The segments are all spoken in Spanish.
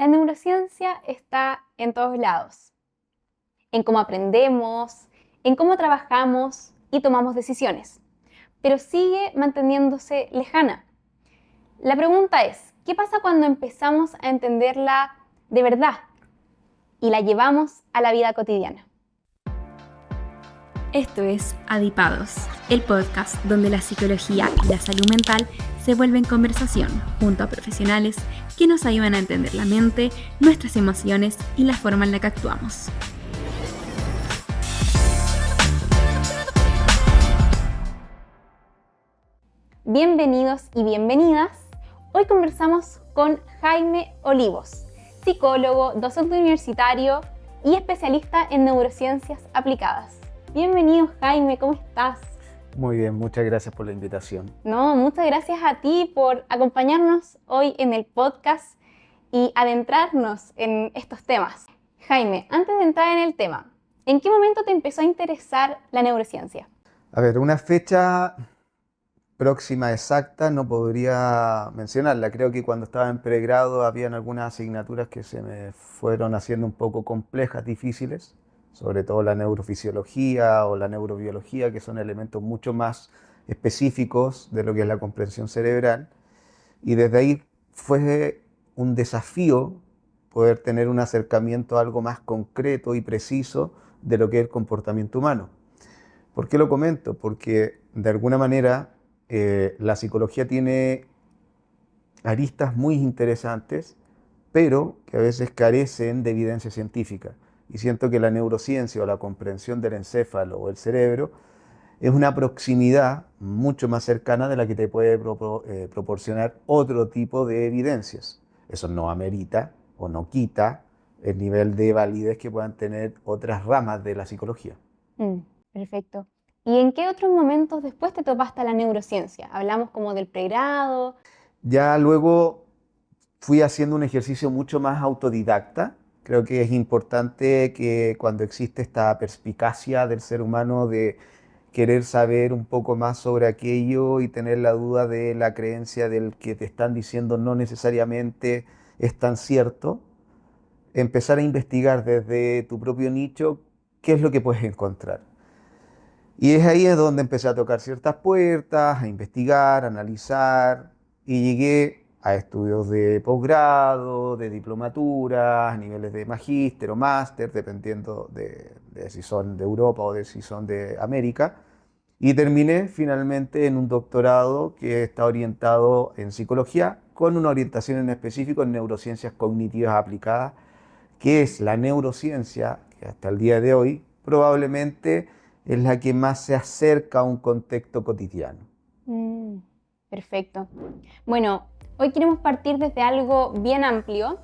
La neurociencia está en todos lados, en cómo aprendemos, en cómo trabajamos y tomamos decisiones, pero sigue manteniéndose lejana. La pregunta es, ¿qué pasa cuando empezamos a entenderla de verdad y la llevamos a la vida cotidiana? Esto es Adipados, el podcast donde la psicología y la salud mental se vuelven conversación junto a profesionales que nos ayudan a entender la mente, nuestras emociones y la forma en la que actuamos. Bienvenidos y bienvenidas. Hoy conversamos con Jaime Olivos, psicólogo, docente universitario y especialista en neurociencias aplicadas. Bienvenido, Jaime, ¿cómo estás? Muy bien, muchas gracias por la invitación. No, muchas gracias a ti por acompañarnos hoy en el podcast y adentrarnos en estos temas. Jaime, antes de entrar en el tema, ¿en qué momento te empezó a interesar la neurociencia? A ver, una fecha próxima exacta no podría mencionarla. Creo que cuando estaba en pregrado habían algunas asignaturas que se me fueron haciendo un poco complejas, difíciles, sobre todo la neurofisiología o la neurobiología, que son elementos mucho más específicos de lo que es la comprensión cerebral. Y desde ahí fue un desafío poder tener un acercamiento a algo más concreto y preciso de lo que es el comportamiento humano. ¿Por qué lo comento? Porque de alguna manera la psicología tiene aristas muy interesantes, pero que a veces carecen de evidencia científica. Y siento que la neurociencia o la comprensión del encéfalo o el cerebro es una proximidad mucho más cercana de la que te puede proporcionar otro tipo de evidencias. Eso no amerita o no quita el nivel de validez que puedan tener otras ramas de la psicología. Perfecto. ¿Y en qué otros momentos después te topaste a la neurociencia? Hablamos como del pregrado. Ya luego fui haciendo un ejercicio mucho más autodidacta. Creo que es importante que cuando existe esta perspicacia del ser humano de querer saber un poco más sobre aquello y tener la duda de la creencia del que te están diciendo no necesariamente es tan cierto, empezar a investigar desde tu propio nicho qué es lo que puedes encontrar. Y es ahí es donde empecé a tocar ciertas puertas, a investigar, a analizar, y llegué a estudios de posgrado, de diplomatura, a niveles de magíster o máster, dependiendo de si son de Europa o de si son de América. Y terminé finalmente en un doctorado que está orientado en psicología, con una orientación en específico en neurociencias cognitivas aplicadas, que es la neurociencia que hasta el día de hoy probablemente es la que más se acerca a un contexto cotidiano. Perfecto. Bueno, hoy queremos partir desde algo bien amplio.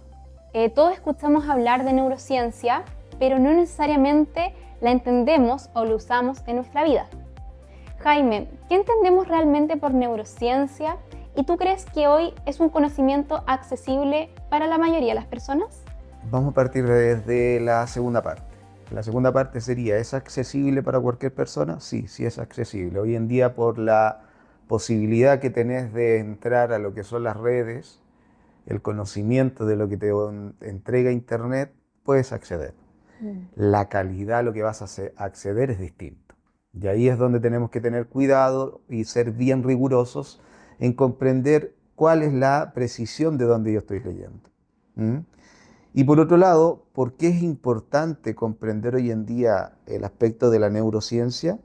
Todos escuchamos hablar de neurociencia, pero no necesariamente la entendemos o la usamos en nuestra vida. Jaime, ¿qué entendemos realmente por neurociencia? ¿Y tú crees que hoy es un conocimiento accesible para la mayoría de las personas? Vamos a partir desde la segunda parte. La segunda parte sería, ¿es accesible para cualquier persona? Sí, sí es accesible. Hoy en día, por la posibilidad que tenés de entrar a lo que son las redes, el conocimiento de lo que te entrega Internet, puedes acceder. La calidad a lo que vas a acceder es distinto. Y ahí es donde tenemos que tener cuidado y ser bien rigurosos en comprender cuál es la precisión de donde yo estoy leyendo. Y por otro lado, ¿por qué es importante comprender hoy en día el aspecto de la neurociencia?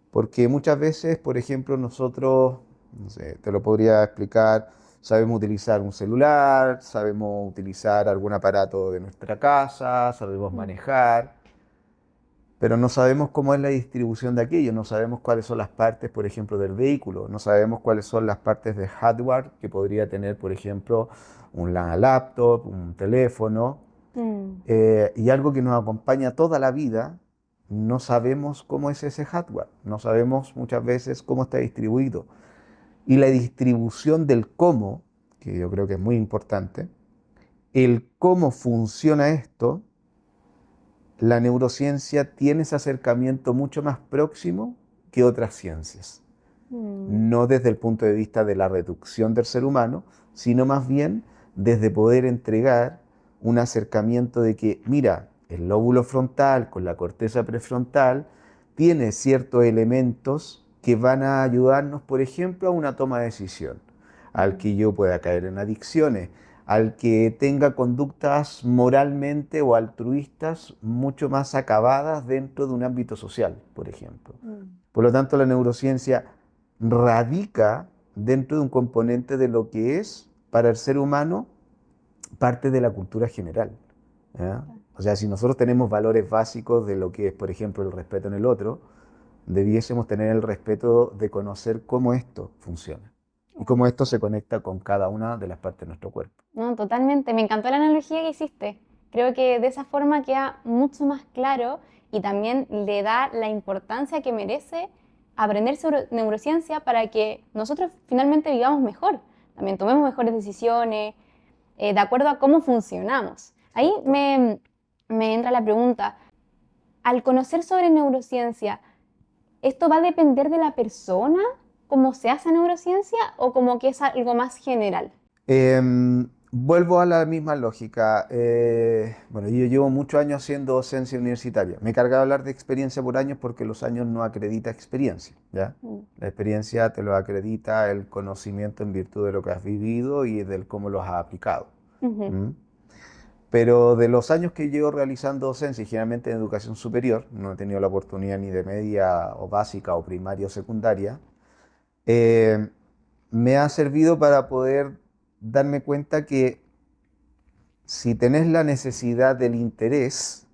Porque muchas veces, por ejemplo, nosotros, no sé, te lo podría explicar, sabemos utilizar un celular, sabemos utilizar algún aparato de nuestra casa, sabemos manejar, pero no sabemos cómo es la distribución de aquello, no sabemos cuáles son las partes, por ejemplo, del vehículo, no sabemos cuáles son las partes de hardware que podría tener, por ejemplo, una laptop, un teléfono, y algo que nos acompaña toda la vida, no sabemos cómo es ese hardware, no sabemos muchas veces cómo está distribuido. Y la distribución del cómo, que yo creo que es muy importante, el cómo funciona esto, la neurociencia tiene ese acercamiento mucho más próximo que otras ciencias. No desde el punto de vista de la reducción del ser humano, sino más bien desde poder entregar un acercamiento de que, mira, el lóbulo frontal con la corteza prefrontal tiene ciertos elementos que van a ayudarnos, por ejemplo, a una toma de decisión, al que yo pueda caer en adicciones, al que tenga conductas moralmente o altruistas mucho más acabadas dentro de un ámbito social, por ejemplo. Por lo tanto, la neurociencia radica dentro de un componente de lo que es, para el ser humano, parte de la cultura general, ¿ya? O sea, si nosotros tenemos valores básicos de lo que es, por ejemplo, el respeto en el otro, debiésemos tener el respeto de conocer cómo esto funciona y cómo esto se conecta con cada una de las partes de nuestro cuerpo. No, totalmente. Me encantó la analogía que hiciste. Creo que de esa forma queda mucho más claro y también le da la importancia que merece aprender sobre neurociencia para que nosotros finalmente vivamos mejor. También tomemos mejores decisiones de acuerdo a cómo funcionamos. Ahí me entra la pregunta, al conocer sobre neurociencia, ¿esto va a depender de la persona, cómo se hace neurociencia, o como que es algo más general? Vuelvo a la misma lógica. Bueno, yo llevo muchos años haciendo docencia universitaria. Me carga de hablar de experiencia por años porque los años no acredita experiencia, ¿ya? La experiencia te lo acredita el conocimiento en virtud de lo que has vivido y del cómo lo has aplicado. ¿Mm? Pero de los años que llevo realizando docencia, y generalmente en educación superior, no he tenido la oportunidad ni de media o básica o primaria o secundaria, me ha servido para poder darme cuenta que si tenés la necesidad del interés,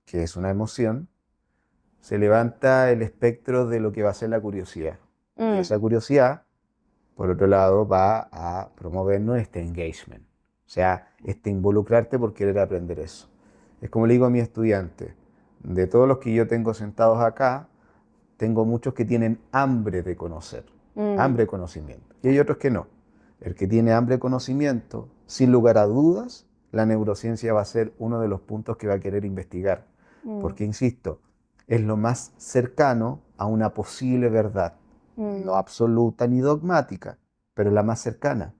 que es una emoción, se levanta el espectro de lo que va a ser la curiosidad. Y esa curiosidad, por otro lado, va a promovernos este engagement. O sea, este involucrarte por querer aprender eso. Es como le digo a mis estudiantes, de todos los que yo tengo sentados acá, tengo muchos que tienen hambre de conocer, hambre de conocimiento. Y hay otros que no. El que tiene hambre de conocimiento, sin lugar a dudas, la neurociencia va a ser uno de los puntos que va a querer investigar. Porque, insisto, es lo más cercano a una posible verdad. No absoluta ni dogmática, pero la más cercana.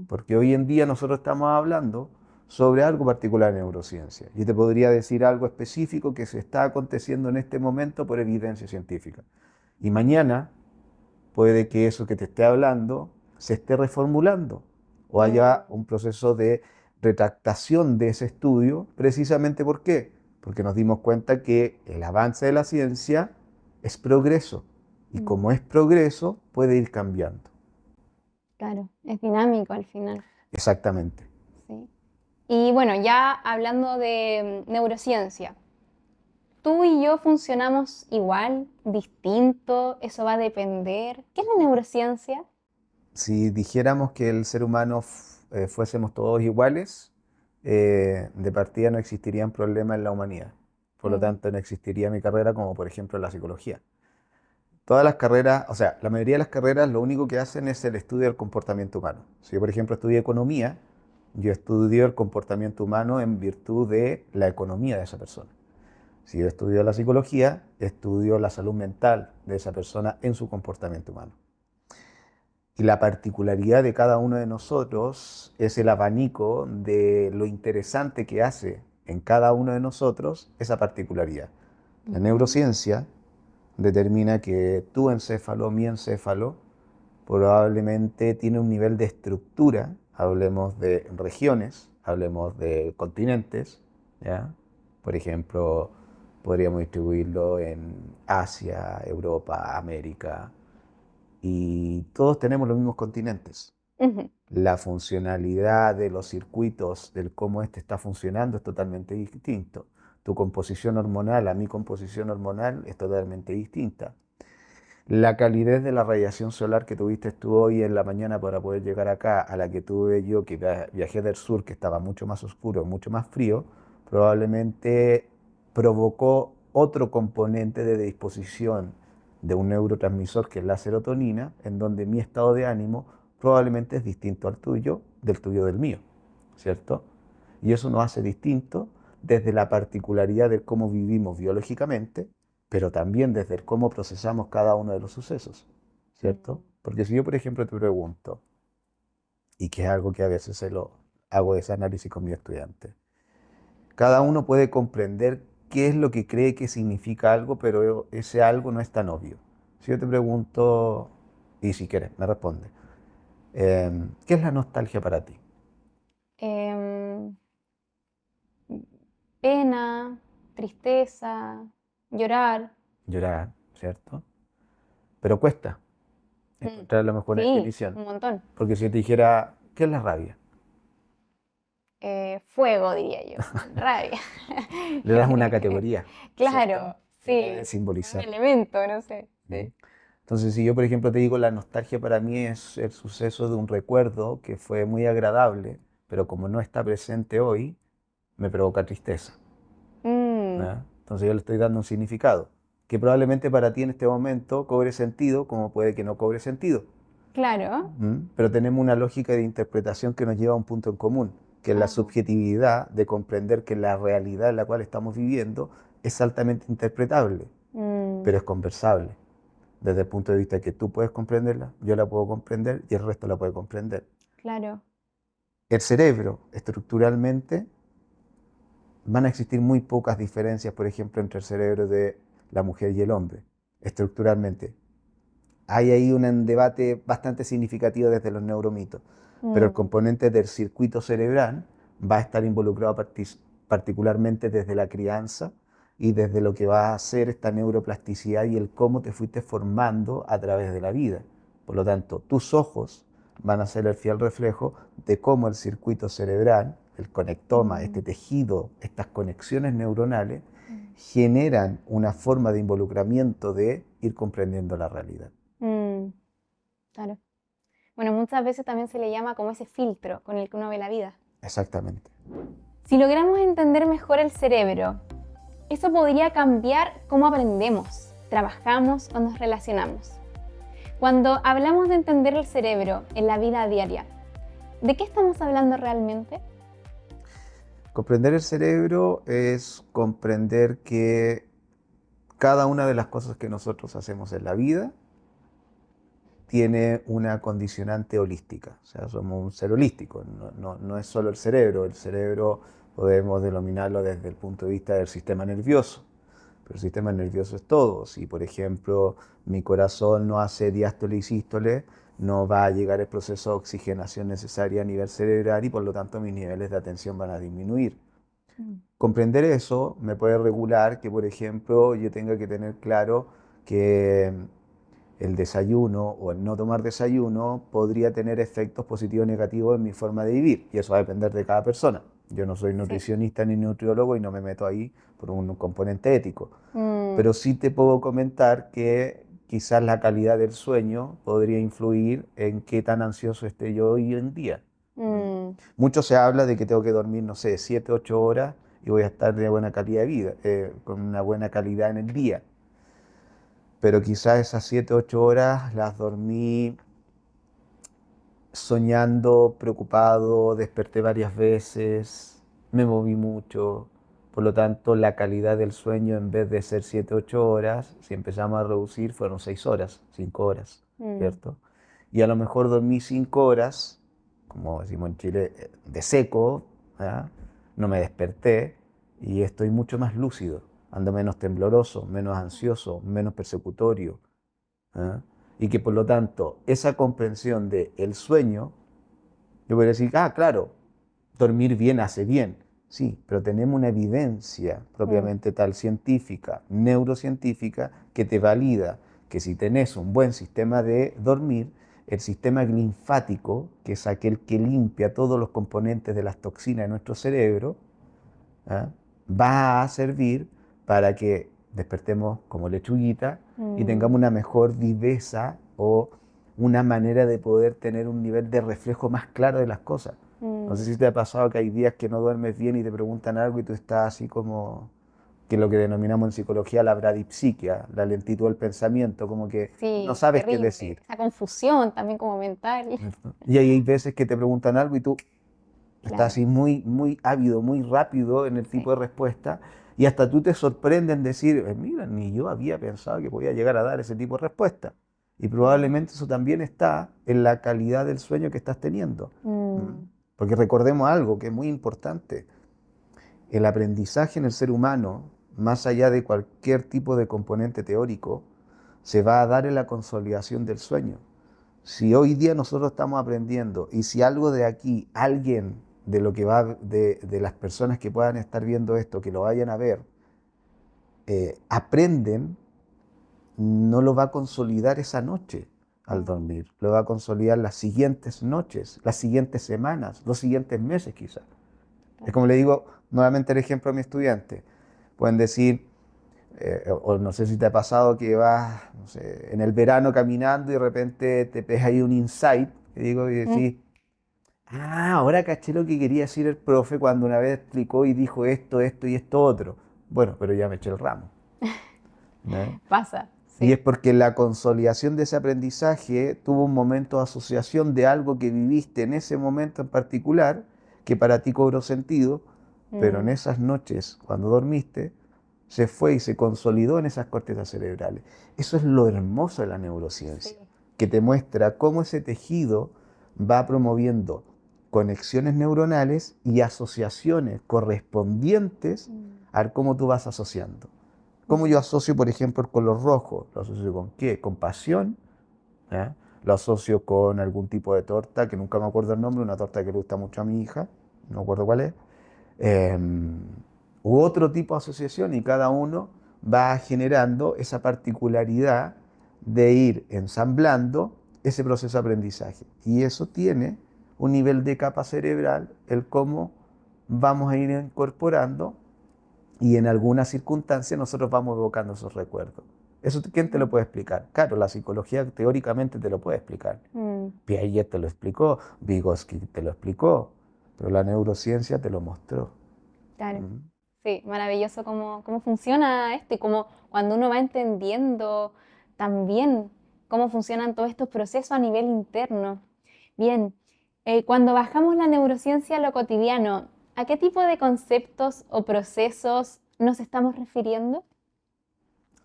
Porque hoy en día nosotros estamos hablando sobre algo particular en neurociencia. Yo te podría decir algo específico que se está aconteciendo en este momento por evidencia científica. Y mañana puede que eso que te esté hablando se esté reformulando o haya un proceso de retractación de ese estudio. ¿Precisamente por qué? Porque nos dimos cuenta que el avance de la ciencia es progreso. Y como es progreso, puede ir cambiando. Claro, es dinámico al final. Exactamente. Sí. Y bueno, ya hablando de neurociencia, ¿tú y yo funcionamos igual, distinto? ¿Eso va a depender? ¿Qué es la neurociencia? Si dijéramos que el ser humano fuésemos todos iguales, de partida no existirían problemas en la humanidad. Por lo tanto, no existiría mi carrera como, por ejemplo, la psicología. Todas las carreras, o sea, la mayoría de las carreras lo único que hacen es el estudio del comportamiento humano. Si yo, por ejemplo, estudio economía, yo estudio el comportamiento humano en virtud de la economía de esa persona. Si yo estudio la psicología, estudio la salud mental de esa persona en su comportamiento humano. Y la particularidad de cada uno de nosotros es el abanico de lo interesante que hace en cada uno de nosotros esa particularidad. La neurociencia determina que tu encéfalo, mi encéfalo, probablemente tiene un nivel de estructura, hablemos de regiones, hablemos de continentes, ¿ya? Por ejemplo, podríamos distribuirlo en Asia, Europa, América, y todos tenemos los mismos continentes. La funcionalidad de los circuitos, del cómo este está funcionando, es totalmente distinto. Tu composición hormonal a mi composición hormonal es totalmente distinta. La calidez de la radiación solar que tuviste tú hoy en la mañana para poder llegar acá, a la que tuve yo, que viajé del sur, que estaba mucho más oscuro, mucho más frío, probablemente provocó otro componente de disposición de un neurotransmisor que es la serotonina, en donde mi estado de ánimo probablemente es distinto al tuyo, del mío, ¿cierto? Y eso nos hace distintos desde la particularidad de cómo vivimos biológicamente, pero también desde el cómo procesamos cada uno de los sucesos, ¿cierto? Porque si yo, por ejemplo, te pregunto, y que es algo que a veces hago ese análisis con mis estudiantes. Cada uno puede comprender qué es lo que cree que significa algo, pero ese algo no es tan obvio. Si yo te pregunto, y si quieres, me responde, ¿qué es la nostalgia para ti? Em, Pena, tristeza, llorar. Llorar, ¿cierto? Pero cuesta encontrar la mejor Sí, definición. un montón. Porque si yo te dijera, ¿qué es la rabia? Fuego, diría yo. Rabia. Le das una categoría. Claro, sí. Debe Un simbolizar. elemento, no sé. Sí. Entonces, si yo, por ejemplo, te digo, la nostalgia para mí es el suceso de un recuerdo que fue muy agradable, pero como no está presente hoy, me provoca tristeza. Mm, ¿Ya? Entonces yo le estoy dando un significado, que probablemente para ti en este momento cobre sentido, como puede que no cobre sentido. claro. Pero tenemos una lógica de interpretación que nos lleva a un punto en común, que es la Ah, subjetividad de comprender que la realidad en la cual estamos viviendo es altamente interpretable, mm, pero es conversable. Desde el punto de vista que tú puedes comprenderla, yo la puedo comprender y el resto la puede comprender. claro. El cerebro, estructuralmente, van a existir muy pocas diferencias, por ejemplo, entre el cerebro de la mujer y el hombre, estructuralmente. Hay ahí un debate bastante significativo desde los neuromitos, pero el Mm, componente del circuito cerebral va a estar involucrado particularmente desde la crianza y desde lo que va a ser esta neuroplasticidad y el cómo te fuiste formando a través de la vida. Por lo tanto, tus ojos van a ser el fiel reflejo de cómo el circuito cerebral, el conectoma, este mm, tejido, estas conexiones neuronales, mm, generan una forma de involucramiento de ir comprendiendo la realidad. mm, claro. Bueno, muchas veces también se le llama como ese filtro con el que uno ve la vida. Exactamente. Si logramos entender mejor el cerebro, eso podría cambiar cómo aprendemos, trabajamos o nos relacionamos. Cuando hablamos de entender el cerebro en la vida diaria, ¿de qué estamos hablando realmente? Comprender el cerebro es comprender que cada una de las cosas que nosotros hacemos en la vida tiene una condicionante holística. O sea, somos un ser holístico, no es solo el cerebro podemos denominarlo desde el punto de vista del sistema nervioso, pero el sistema nervioso es todo. Si, por ejemplo, mi corazón no hace diástole y sístole, no va a llegar el proceso de oxigenación necesaria a nivel cerebral y por lo tanto mis niveles de atención van a disminuir. Comprender eso me puede regular que, por ejemplo, yo tenga que tener claro que el desayuno o el no tomar desayuno podría tener efectos positivos o negativos en mi forma de vivir. Y eso va a depender de cada persona. Yo no soy Sí. nutricionista ni nutriólogo y no me meto ahí por un componente ético. Mm, Pero sí te puedo comentar que quizás la calidad del sueño podría influir en qué tan ansioso esté yo hoy en día. mm, Mucho se habla de que tengo que dormir, no sé, 7, 8 horas y voy a estar de buena calidad de vida, con una buena calidad en el día. Pero quizás esas 7, 8 horas las dormí soñando, preocupado, desperté varias veces, me moví mucho. Por lo tanto, la calidad del sueño en vez de ser 7, 8 horas, si empezamos a reducir, fueron 6 horas, 5 horas, mm, ¿cierto? Y a lo mejor dormí 5 horas, como decimos en Chile, de seco, ¿ah? No me desperté y estoy mucho más lúcido, ando menos tembloroso, menos ansioso, menos persecutorio. ¿Ah? Y que por lo tanto esa comprensión de el sueño, yo voy a decir, ah, claro, dormir bien hace bien, sí, pero tenemos una evidencia mm, propiamente tal científica, neurocientífica, que te valida que si tenés un buen sistema de dormir, el sistema linfático, que es aquel que limpia todos los componentes de las toxinas de nuestro cerebro, ¿ah? Va a servir para que despertemos como lechuguita y mm, tengamos una mejor viveza o una manera de poder tener un nivel de reflejo más claro de las cosas. No sé mm. si te ha pasado que hay días que no duermes bien y te preguntan algo y tú estás así como, que lo que denominamos en psicología la bradipsiquia, la lentitud del pensamiento, como que no Sí, sabes qué terrible. decir. Esa confusión también como mental. ¿Cierto? Y hay veces que te preguntan algo y tú estás Claro, así muy, muy ávido, muy rápido en el tipo sí. de respuesta y hasta tú te sorprendes en decir, mira, ni yo había pensado que podía llegar a dar ese tipo de respuesta. Y Mm, probablemente eso también está en la calidad del sueño que estás teniendo. ¿Mm? mm, Porque recordemos algo que es muy importante. El aprendizaje en el ser humano, más allá de cualquier tipo de componente teórico, se va a dar en la consolidación del sueño. Si hoy día nosotros estamos aprendiendo y si algo de aquí, alguien de lo que va de las personas que puedan estar viendo esto, que lo vayan a ver, aprenden, no lo va a consolidar esa noche al dormir, lo va a consolidar las siguientes noches, las siguientes semanas, los siguientes meses quizás. Es como le digo nuevamente el ejemplo a mi estudiante. Pueden decir, o no sé si te ha pasado que vas, no sé, en el verano caminando y de repente te pegas ahí un insight, que digo, y decís, ahora caché lo que quería decir el profe cuando una vez explicó y dijo esto, esto y esto otro. Bueno, pero ya me eché el ramo, ¿no? Pasa, Y es sí. porque la consolidación de ese aprendizaje tuvo un momento de asociación de algo que viviste en ese momento en particular, que para ti cobró sentido, pero en esas noches, cuando dormiste, se fue y se consolidó en esas cortezas cerebrales. Eso es lo hermoso de la neurociencia, Sí. que te muestra cómo ese tejido va promoviendo conexiones neuronales y asociaciones correspondientes a cómo tú vas asociando. ¿Cómo yo asocio, por ejemplo, el color rojo? ¿Lo asocio con qué? Con pasión. ¿Ya? Lo asocio con algún tipo de torta, que nunca me acuerdo el nombre, una torta que le gusta mucho a mi hija, no me acuerdo cuál es. U otro tipo de asociación, y cada uno va generando esa particularidad de ir ensamblando ese proceso de aprendizaje. Y eso tiene un nivel de capa cerebral, el cómo vamos a ir incorporando y en algunas circunstancias nosotros vamos evocando esos recuerdos. ¿Eso quién te lo puede explicar? Claro, la psicología teóricamente te lo puede explicar. Piaget te lo explicó, Vygotsky te lo explicó, pero la neurociencia te lo mostró. Claro. ¿Mm? Sí, maravilloso cómo funciona esto y cómo cuando uno va entendiendo también cómo funcionan todos estos procesos a nivel interno. Bien, cuando bajamos la neurociencia a lo cotidiano, ¿a qué tipo de conceptos o procesos nos estamos refiriendo?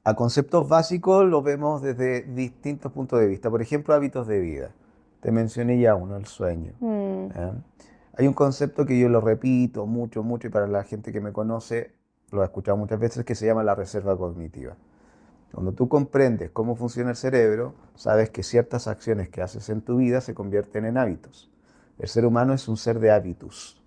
A conceptos básicos lo vemos desde distintos puntos de vista. Por ejemplo, hábitos de vida. Te mencioné ya uno, el sueño. ¿Ya? Hay un concepto que yo lo repito mucho, mucho, y para la gente que me conoce, lo ha escuchado muchas veces, que se llama la reserva cognitiva. Cuando tú comprendes cómo funciona el cerebro, sabes que ciertas acciones que haces en tu vida se convierten en hábitos. El ser humano es un ser de hábitus.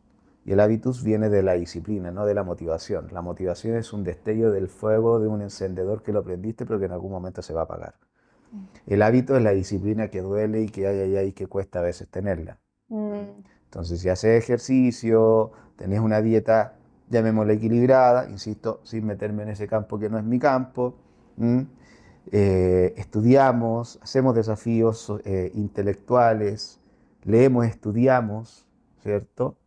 Y el hábitus viene de la disciplina, no de la motivación. La motivación es un destello del fuego de un encendedor que lo prendiste, pero que en algún momento se va a apagar. El hábito es la disciplina que duele y que hay y que cuesta a veces tenerla. Entonces, si haces ejercicio, tenés una dieta, llamémosla equilibrada, insisto, sin meterme en ese campo que no es mi campo, estudiamos, hacemos desafíos intelectuales, leemos, estudiamos, ¿cierto?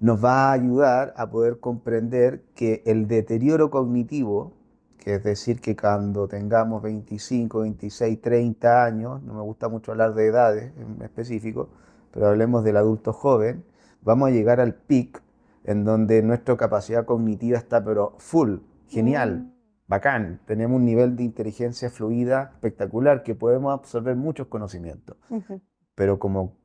Nos va a ayudar a poder comprender que el deterioro cognitivo, que es decir, que cuando tengamos 25, 26, 30 años, no me gusta mucho hablar de edades en específico, pero hablemos del adulto joven, vamos a llegar al peak en donde nuestra capacidad cognitiva está pero full, genial, bacán, tenemos un nivel de inteligencia fluida espectacular que podemos absorber muchos conocimientos, pero como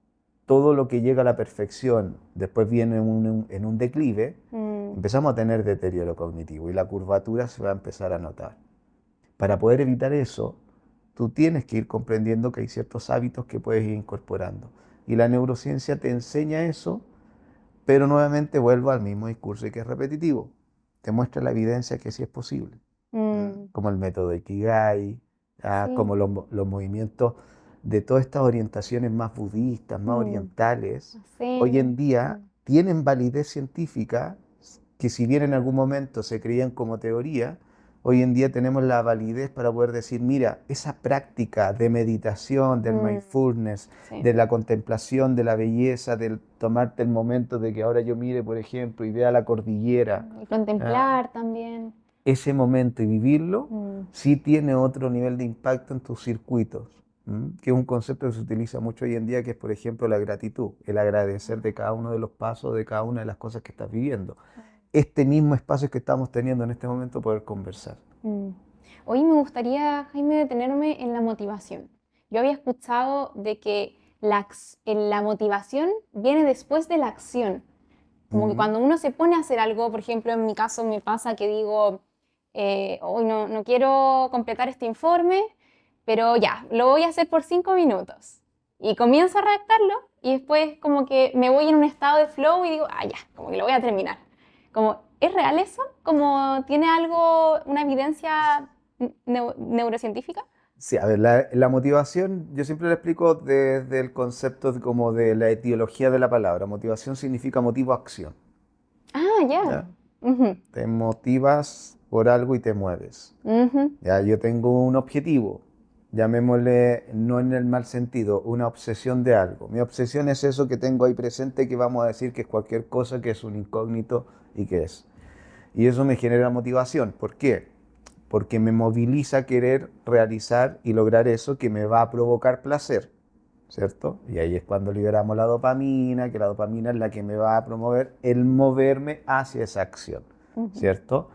todo lo que llega a la perfección después viene en un declive, empezamos a tener deterioro cognitivo y la curvatura se va a empezar a notar. Para poder evitar eso, tú tienes que ir comprendiendo que hay ciertos hábitos que puedes ir incorporando. Y la neurociencia te enseña eso, pero nuevamente vuelvo al mismo discurso y que es repetitivo. Te muestra la evidencia que sí es posible. Como el método Ikigai, como Sí. los movimientos de todas estas orientaciones más budistas, más orientales, hoy en Sí. día tienen validez científica, que si bien en algún momento se creían como teoría, hoy en día tenemos la validez para poder decir, mira, esa práctica de meditación, del mindfulness, Sí. de la contemplación, de la belleza, del tomarte el momento de que ahora yo mire, por ejemplo, y vea la cordillera, Y contemplar también. ese momento y vivirlo, sí tiene otro nivel de impacto en tus circuitos, que es un concepto que se utiliza mucho hoy en día, que es, por ejemplo, la gratitud, el agradecer de cada uno de los pasos, de cada una de las cosas que estás viviendo. Este mismo espacio que estamos teniendo en este momento, poder conversar. Hoy me gustaría, Jaime, detenerme en la motivación. Yo había escuchado de que la motivación viene después de la acción. Como que cuando uno se pone a hacer algo, por ejemplo, en mi caso me pasa que digo, hoy no quiero completar este informe, pero ya, lo voy a hacer por 5 minutos. Y comienzo a redactarlo y después como que me voy en un estado de flow y digo, ya, como que lo voy a terminar. Como, ¿es real eso? ¿Como tiene algo, una evidencia neurocientífica? Sí, a ver, la motivación, yo siempre lo explico desde el concepto como de la etiología de la palabra. Motivación significa motivo-acción. Ah, ya. ¿Ya? Ujú, Te motivas por algo y te mueves. ujú, Ya, yo tengo un objetivo, llamémosle, no en el mal sentido, una obsesión de algo. Mi obsesión es eso que tengo ahí presente, que vamos a decir que es cualquier cosa, que es un incógnito y que es. Y eso me genera motivación. ¿Por qué? Porque me moviliza a querer realizar y lograr eso que me va a provocar placer, ¿cierto? Y ahí es cuando liberamos la dopamina, que la dopamina es la que me va a promover el moverme hacia esa acción, ujú. ¿cierto?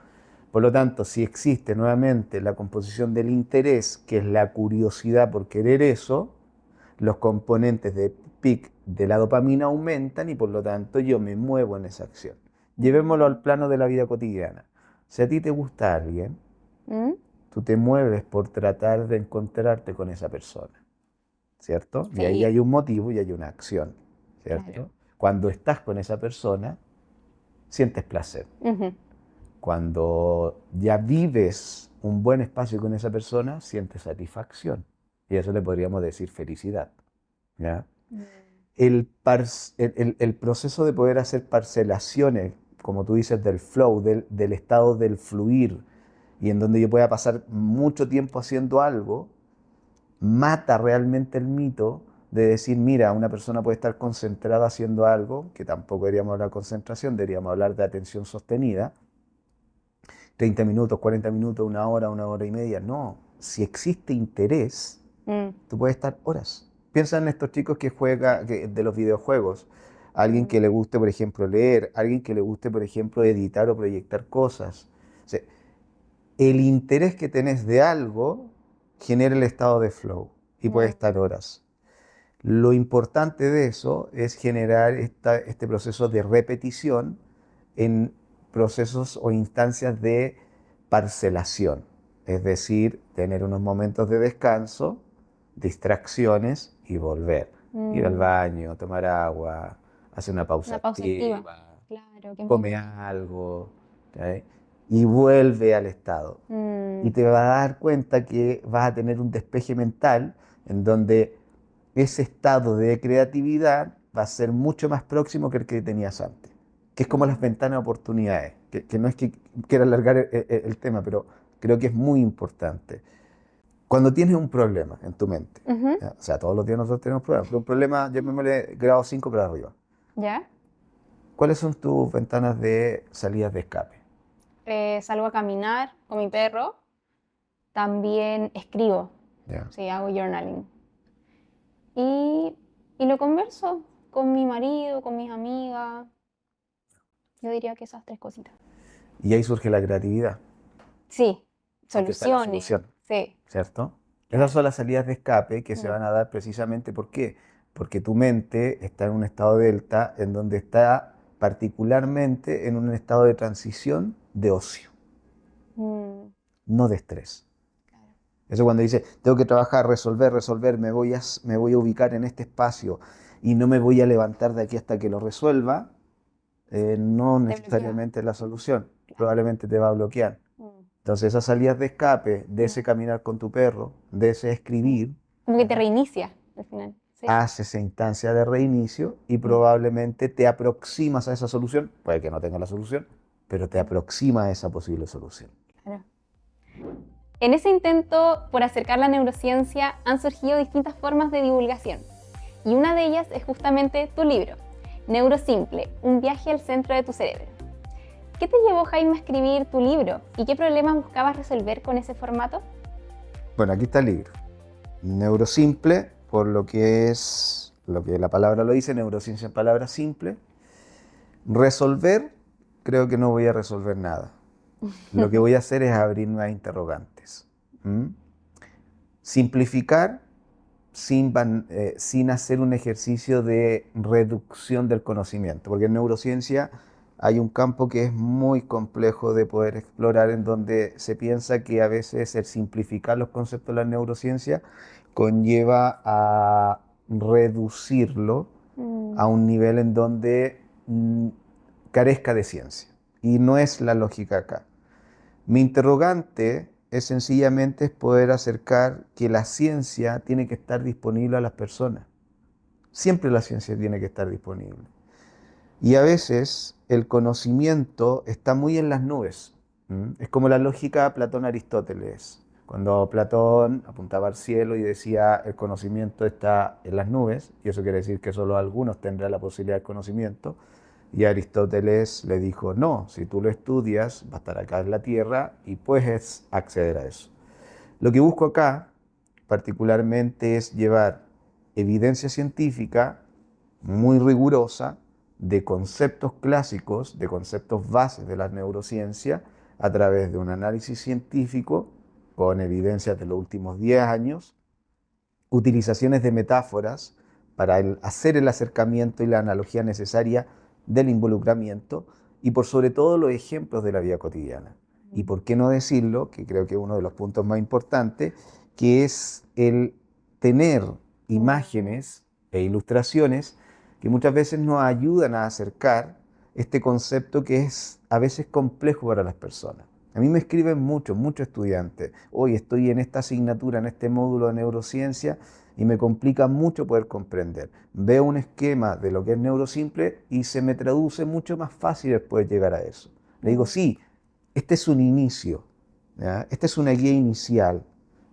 Por lo tanto, si existe nuevamente la composición del interés, que es la curiosidad por querer eso, los componentes de pic de la dopamina aumentan y por lo tanto yo me muevo en esa acción. Llevémoslo al plano de la vida cotidiana. Si a ti te gusta alguien, ¿Mm? tú te mueves por tratar de encontrarte con esa persona, ¿cierto? Y ahí Sí, hay un motivo y hay una acción, ¿cierto? claro. Cuando estás con esa persona, sientes placer. Ujú. Cuando ya vives un buen espacio con esa persona, sientes satisfacción. Y eso le podríamos decir felicidad, ¿ya? El proceso de poder hacer parcelaciones, como tú dices, del flow, del estado del fluir, y en donde yo pueda pasar mucho tiempo haciendo algo, mata realmente el mito de decir, mira, una persona puede estar concentrada haciendo algo, que tampoco deberíamos hablar de concentración, deberíamos hablar de atención sostenida, 30 minutos, 40 minutos, una hora y media. No, si existe interés, Mm, tú puedes estar horas. Piensa en estos chicos que juegan de los videojuegos. Alguien mm, que le guste, por ejemplo, leer, alguien que le guste, por ejemplo, editar o proyectar cosas. O sea, el interés que tenés de algo genera el estado de flow y puedes mm, estar horas. Lo importante de eso es generar este proceso de repetición en procesos o instancias de parcelación, es decir, tener unos momentos de descanso, distracciones y volver. Ir al mm. baño, tomar agua, hacer una pausa Una pausa activa. activa, Claro, qué come importante. algo, ¿ok? Y vuelve al estado. Y Mm, te vas a dar cuenta que vas a tener un despeje mental en donde ese estado de creatividad va a ser mucho más próximo que el que tenías antes, que es como las mm, ventanas de oportunidades, que no es que quiera alargar el tema, pero creo que es muy importante. Cuando tienes un problema en tu mente, ujú. ¿ya? O sea, todos los días nosotros tenemos problemas, pero un problema, llamémosle grado 5 para arriba. ¿Ya? ¿Cuáles son tus ventanas de salidas de escape? Salgo a caminar con mi perro. También escribo. ¿Ya? Sí, hago journaling. Y, y lo converso con mi marido, con mis amigas. Yo diría que esas tres cositas. Y ahí surge la creatividad, Sí, porque está la soluciones. solución. Sí, ¿Cierto? Esas claro. son las salidas de escape que se Mm, van a dar precisamente, ¿por qué? Porque tu mente está en un estado delta en donde está particularmente en un estado de transición de ocio, mm, no de estrés. claro. Eso cuando dice, tengo que trabajar, resolver, me voy a ubicar en este espacio y no me voy a levantar de aquí hasta que lo resuelva, no Te bloquea. necesariamente es la solución, Claro. probablemente te va a bloquear. Mm, Entonces esas salidas de escape, de ese mm, caminar con tu perro, de ese mm. escribir, Como que te ¿ya? reinicia al final. Sí. Haces esa instancia de reinicio y Mm, probablemente te aproximas a esa solución, puede que no tengas la solución, pero te mm, aproxima a esa posible solución. claro. En ese intento por acercar la neurociencia han surgido distintas formas de divulgación. Y una de ellas es justamente tu libro, Neurosimple, un viaje al centro de tu cerebro. ¿Qué te llevó, Jaime, a escribir tu libro y qué problemas buscabas resolver con ese formato? Bueno, aquí está el libro. Neurosimple, por lo que es, lo que la palabra lo dice, neurociencia en palabras simples. Resolver, creo que no voy a resolver nada. Lo que voy a hacer es abrir nuevas interrogantes. ¿Mm? Simplificar, sin hacer un ejercicio de reducción del conocimiento, porque en neurociencia hay un campo que es muy complejo de poder explorar, en donde se piensa que a veces el simplificar los conceptos de la neurociencia conlleva a reducirlo a un nivel en donde carezca de ciencia. Y no es la lógica acá. Mi interrogante es sencillamente poder acercar que la ciencia tiene que estar disponible a las personas. Siempre la ciencia tiene que estar disponible. Y a veces el conocimiento está muy en las nubes. Es como la lógica Platón-Aristóteles. Cuando Platón apuntaba al cielo y decía el conocimiento está en las nubes, y eso quiere decir que solo algunos tendrán la posibilidad del conocimiento, y Aristóteles le dijo, no, si tú lo estudias, va a estar acá en la tierra y puedes acceder a eso. Lo que busco acá, particularmente, es llevar evidencia científica muy rigurosa de conceptos clásicos, de conceptos bases de la neurociencia, a través de un análisis científico con evidencias de los últimos 10 años, utilizaciones de metáforas para hacer el acercamiento y la analogía necesaria del involucramiento, y por sobre todo los ejemplos de la vida cotidiana. Y por qué no decirlo, que creo que es uno de los puntos más importantes, que es el tener imágenes e ilustraciones que muchas veces nos ayudan a acercar este concepto que es a veces complejo para las personas. A mí me escriben muchos estudiantes, hoy estoy en esta asignatura, en este módulo de neurociencia, y me complica mucho poder comprender. Veo un esquema de lo que es neurosimple y se me traduce mucho más fácil después llegar a eso. Le digo, sí, este es un inicio, ¿ya? Esta es una guía inicial,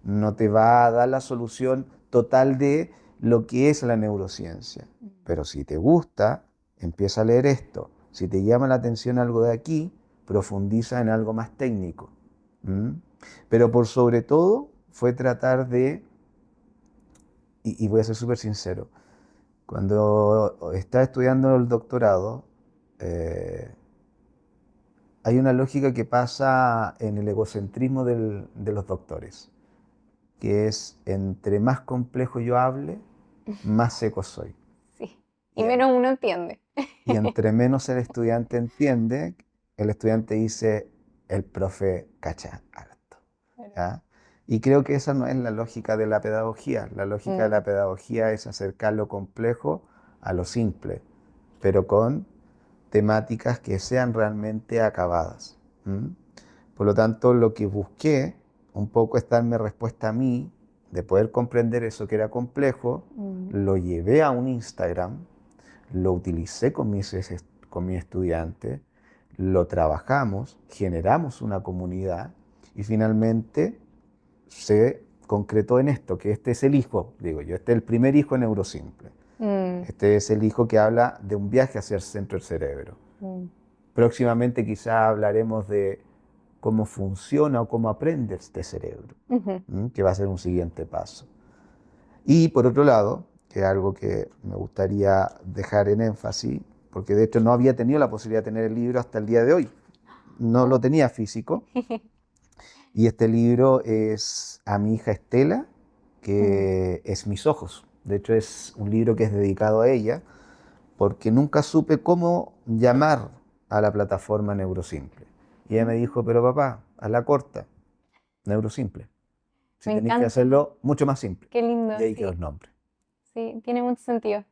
no te va a dar la solución total de lo que es la neurociencia. Pero si te gusta, empieza a leer esto. Si te llama la atención algo de aquí, profundiza en algo más técnico. Pero por sobre todo fue tratar de, y voy a ser súper sincero, cuando estaba estudiando el doctorado, hay una lógica que pasa en el egocentrismo de los doctores, que es entre más complejo yo hable, más seco soy. Sí, y menos uno entiende. Y entre menos el estudiante entiende, el estudiante dice, el profe cacha harto. ¿Ya? Y creo que esa no es la lógica de la pedagogía. La lógica de la pedagogía es acercar lo complejo a lo simple, pero con temáticas que sean realmente acabadas. Por lo tanto, lo que busqué un poco es darme respuesta a mí, de poder comprender eso que era complejo, lo llevé a un Instagram, lo utilicé con mis estudiantes, lo trabajamos, generamos una comunidad y finalmente se concretó en esto, que este es el hijo, digo yo, este es el primer hijo en Neurosimple. Este es el hijo que habla de un viaje hacia el centro del cerebro. Próximamente quizá hablaremos de cómo funciona o cómo aprende este cerebro, que va a ser un siguiente paso. Y por otro lado, que es algo que me gustaría dejar en énfasis, porque de hecho no había tenido la posibilidad de tener el libro hasta el día de hoy, no lo tenía físico, y este libro es a mi hija Estela, que es Mis Ojos. De hecho es un libro que es dedicado a ella, porque nunca supe cómo llamar a la plataforma Neurosimple. Y ella me dijo, pero papá, hazla corta, Neurosimple. Si tenés que hacerlo mucho más simple. Qué lindo. Y ahí quedó el nombre. Sí, tiene mucho sentido.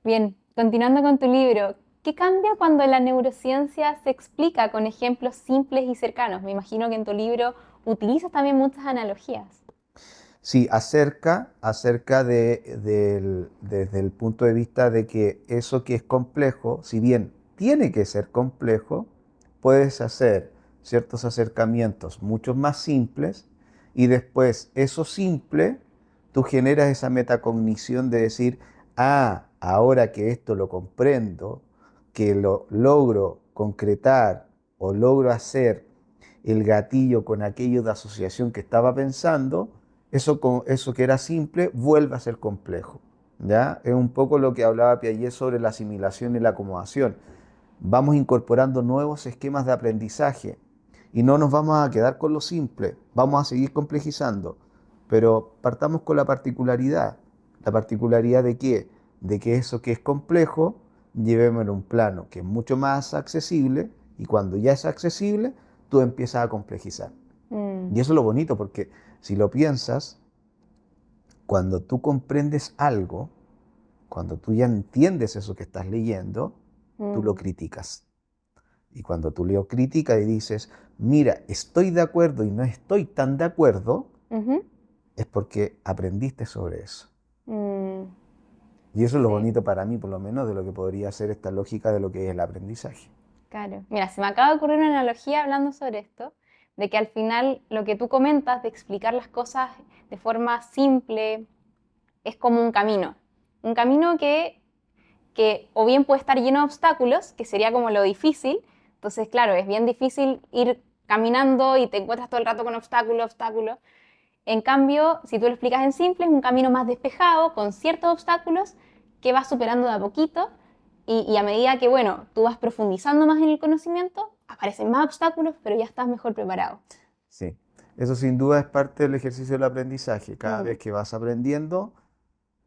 Bien, continuando con tu libro, ¿qué cambia cuando la neurociencia se explica con ejemplos simples y cercanos? Me imagino que en tu libro utilizas también muchas analogías. Sí, acerca desde el punto de vista de que eso que es complejo, si bien tiene que ser complejo, puedes hacer ciertos acercamientos mucho más simples y después eso simple, tú generas esa metacognición de decir, ahora que esto lo comprendo, que lo logro concretar o logro hacer el gatillo con aquello de asociación que estaba pensando, eso que era simple vuelve a ser complejo. ¿Ya? Es un poco lo que hablaba Piaget sobre la asimilación y la acomodación. Vamos incorporando nuevos esquemas de aprendizaje y no nos vamos a quedar con lo simple, vamos a seguir complejizando, Pero partamos con la particularidad. ¿La particularidad de qué? De que eso que es complejo, llevémoslo a un plano que es mucho más accesible, y cuando ya es accesible, tú empiezas a complejizar. Y eso es lo bonito, porque si lo piensas, cuando tú comprendes algo, cuando tú ya entiendes eso que estás leyendo, tú lo criticas. Y cuando tú lo criticas y dices, mira, estoy de acuerdo y no estoy tan de acuerdo, es porque aprendiste sobre eso. Y eso es lo bonito para mí, por lo menos, de lo que podría ser esta lógica de lo que es el aprendizaje. Claro. Mira, se me acaba de ocurrir una analogía hablando sobre esto, de que al final lo que tú comentas de explicar las cosas de forma simple es como un camino que o bien puede estar lleno de obstáculos, que sería como lo difícil. Entonces, claro, es bien difícil ir caminando y te encuentras todo el rato con obstáculos. En cambio, si tú lo explicas en simple, es un camino más despejado, con ciertos obstáculos, que vas superando de a poquito, y a medida que, bueno, tú vas profundizando más en el conocimiento, aparecen más obstáculos, pero ya estás mejor preparado. Sí, eso sin duda es parte del ejercicio del aprendizaje. Cada vez que vas aprendiendo,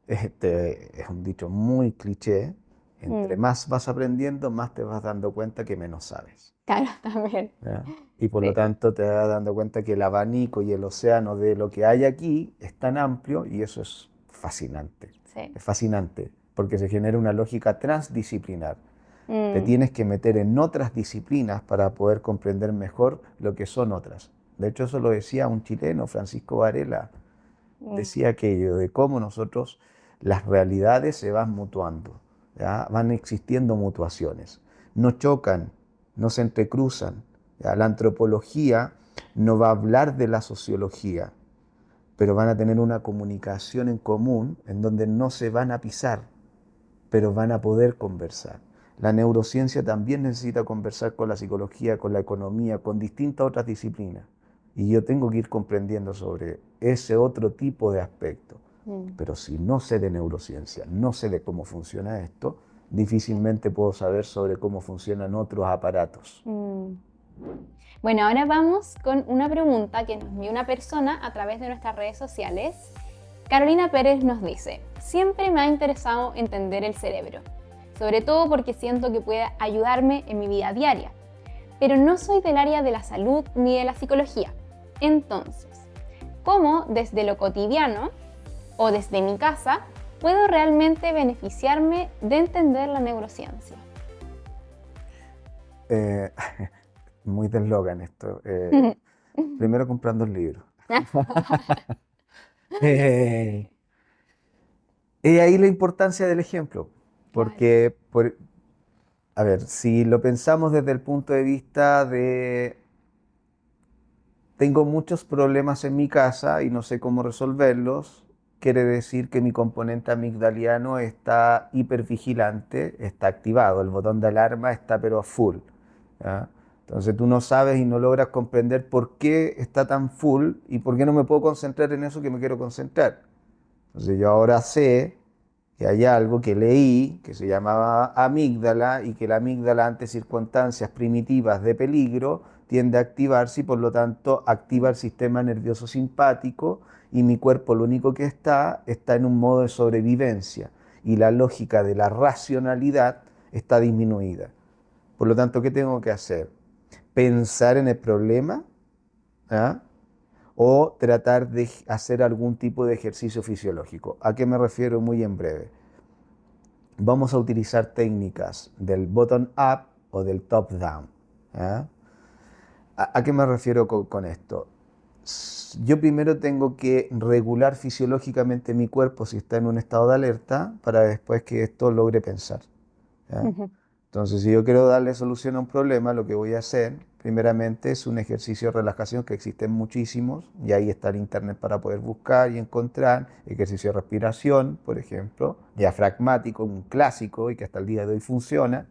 es un dicho muy cliché, entre más vas aprendiendo, más te vas dando cuenta que menos sabes. Claro, también. ¿Ya? Y por lo tanto te vas dando cuenta que el abanico y el océano de lo que hay aquí es tan amplio, y eso es fascinante. Sí. Es fascinante, porque se genera una lógica transdisciplinar. Te tienes que meter en otras disciplinas para poder comprender mejor lo que son otras. De hecho, eso lo decía un chileno, Francisco Varela. Decía aquello de cómo nosotros, las realidades se van mutuando, ¿ya? Van existiendo mutuaciones. No chocan, no se entrecruzan. ¿Ya? La antropología no va a hablar de la sociología, pero van a tener una comunicación en común en donde no se van a pisar, pero van a poder conversar. La neurociencia también necesita conversar con la psicología, con la economía, con distintas otras disciplinas. Y yo tengo que ir comprendiendo sobre ese otro tipo de aspecto. Pero si no sé de neurociencia, no sé de cómo funciona esto, difícilmente puedo saber sobre cómo funcionan otros aparatos. Bueno, ahora vamos con una pregunta que nos envió una persona a través de nuestras redes sociales. Carolina Pérez nos dice: siempre me ha interesado entender el cerebro, sobre todo porque siento que puede ayudarme en mi vida diaria, pero no soy del área de la salud ni de la psicología. Entonces, ¿cómo desde lo cotidiano o desde mi casa puedo realmente beneficiarme de entender la neurociencia? Muy de eslogan esto. Primero comprando el libro. Y ahí la importancia del ejemplo, porque, a ver, si lo pensamos desde el punto de vista de tengo muchos problemas en mi casa y no sé cómo resolverlos, quiere decir que mi componente amigdaliano está hipervigilante, está activado, el botón de alarma está pero a full, ¿ya? Entonces tú no sabes y no logras comprender por qué está tan full y por qué no me puedo concentrar en eso que me quiero concentrar. Entonces yo ahora sé que hay algo que leí que se llamaba amígdala, y que la amígdala ante circunstancias primitivas de peligro tiende a activarse y por lo tanto activa el sistema nervioso simpático, y mi cuerpo lo único que está en un modo de sobrevivencia y la lógica de la racionalidad está disminuida. Por lo tanto, ¿qué tengo que hacer? Pensar en el problema, ¿ah? O tratar de hacer algún tipo de ejercicio fisiológico. ¿A qué me refiero muy en breve? Vamos a utilizar técnicas del bottom-up o del top-down. ¿Ah? ¿A qué me refiero con esto? Yo primero tengo que regular fisiológicamente mi cuerpo si está en un estado de alerta, para después que esto logre pensar, ¿ya? Entonces, si yo quiero darle solución a un problema, lo que voy a hacer primeramente es un ejercicio de relajación, que existen muchísimos, y ahí está el internet para poder buscar y encontrar. Ejercicio de respiración, por ejemplo, diafragmático, un clásico y que hasta el día de hoy funciona.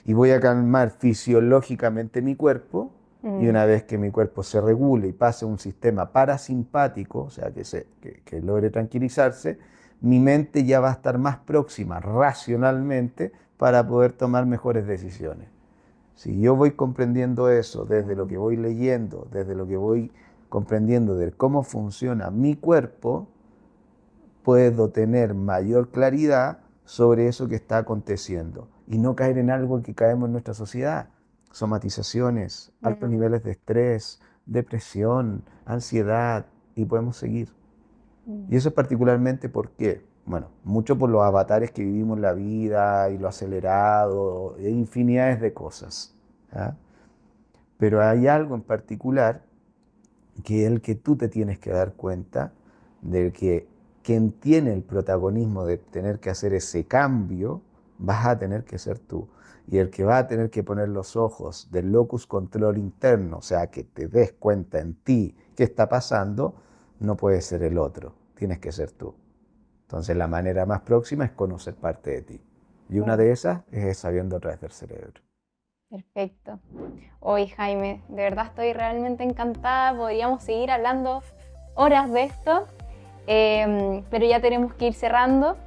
Y voy a calmar fisiológicamente mi cuerpo, y una vez que mi cuerpo se regule y pase a un sistema parasimpático, o sea, que logre tranquilizarse, mi mente ya va a estar más próxima racionalmente para poder tomar mejores decisiones. Si yo voy comprendiendo eso desde lo que voy leyendo, desde lo que voy comprendiendo de cómo funciona mi cuerpo, puedo tener mayor claridad sobre eso que está aconteciendo y no caer en algo en que caemos en nuestra sociedad. Somatizaciones, altos niveles de estrés, depresión, ansiedad, y podemos seguir. Y eso es particularmente porque, bueno, mucho por los avatares que vivimos en la vida y lo acelerado, e infinidades de cosas, ¿ya? Pero hay algo en particular que es el que tú te tienes que dar cuenta de que quien tiene el protagonismo de tener que hacer ese cambio, vas a tener que ser tú. Y el que va a tener que poner los ojos del locus control interno, o sea, que te des cuenta en ti qué está pasando, no puede ser el otro, tienes que ser tú. Entonces la manera más próxima es conocer parte de ti. Y una de esas es sabiendo a través del cerebro. Perfecto. Hoy, Jaime, de verdad estoy realmente encantada. Podríamos seguir hablando horas de esto, pero ya tenemos que ir cerrando.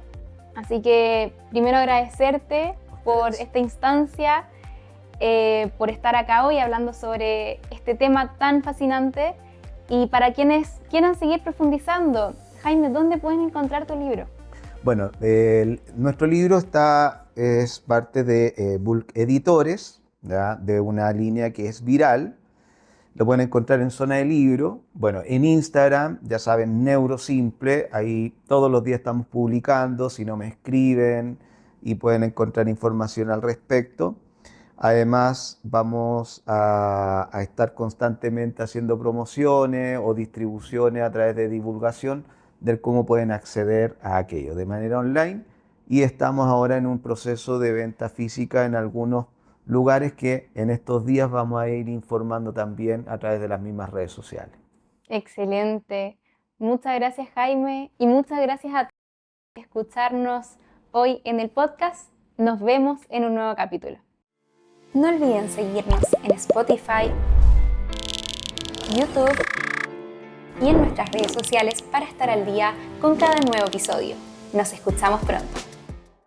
Así que primero agradecerte por esta instancia, por estar acá hoy hablando sobre este tema tan fascinante. Y para quienes quieran seguir profundizando, Jaime, ¿dónde pueden encontrar tu libro? Bueno, nuestro libro es parte de Bulk Editores, ¿ya? De una línea que es viral. Lo pueden encontrar en Zona de Libro. Bueno, en Instagram, ya saben, Neurosimple. Ahí todos los días estamos publicando, si no me escriben, y pueden encontrar información al respecto. Además, vamos a estar constantemente haciendo promociones o distribuciones a través de divulgación de cómo pueden acceder a aquello de manera online. Y estamos ahora en un proceso de venta física en algunos lugares que en estos días vamos a ir informando también a través de las mismas redes sociales. Excelente. Muchas gracias, Jaime, y muchas gracias a todos por escucharnos hoy en el podcast. Nos vemos en un nuevo capítulo. No olviden seguirnos en Spotify, YouTube y en nuestras redes sociales para estar al día con cada nuevo episodio. Nos escuchamos pronto.